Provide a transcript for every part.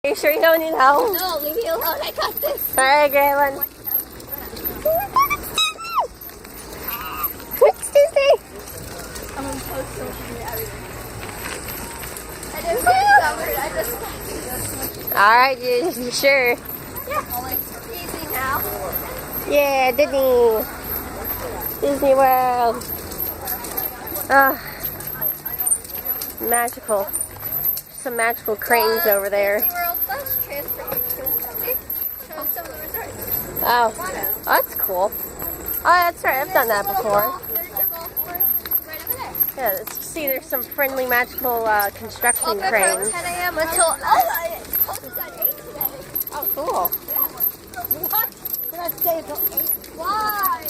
Are you sure you don't need help? No, leave me alone. I got this. Alright, Graylin. It's Tuesday. I'm gonna post social media everything. I didn't get covered. I just Alright, you sure? yeah. Easy now. Yeah, Disney World. Magical. Some magical cranes over there. Disney World bus transportation. Show some of the resorts. Oh, that's cool. Oh, that's right. I've done that before. There's your golf course right over there. Yeah, see, there's some friendly magical construction Open from cranes. 10 a.m. until it's closed at 8 today. Oh, cool. What? Let's stay until 8. Why?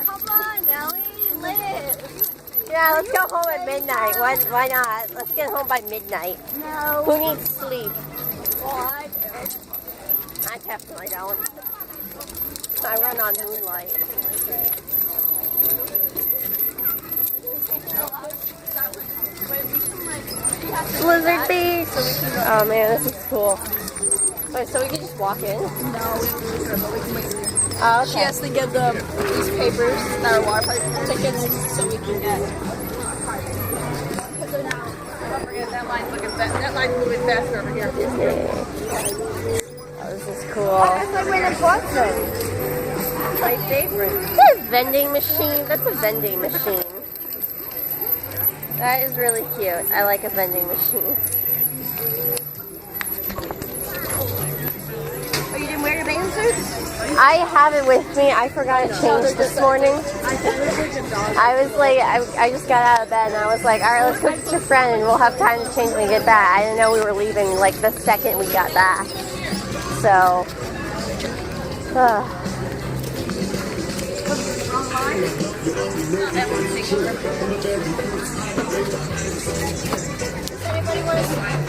Come on, Nellie. Live. Yeah, let's go home at midnight. Why not? Let's get home by midnight. No. Who needs sleep? Well, I do. I definitely don't. I run on moonlight. Blizzard Beach! Oh man, this is cool. Wait, so we can just walk in? No, we have to leave her, but we can wait here. Oh, She okay. has to give the these papers that are water park tickets so we can get. So now, don't forget that line's looking that line's moving faster over here. Oh, this is cool. That's like when it's Watson. My favorite. Is that a vending machine? That's a vending machine. That is really cute. I like a vending machine. Oh, you didn't wear your bathing suit? I have it with me. I forgot to change this morning. I was like, I just got out of bed and I was like, all right, let's go get your friend and we'll have time to change when we get back. I didn't know we were leaving like the second we got back. So, Anybody want to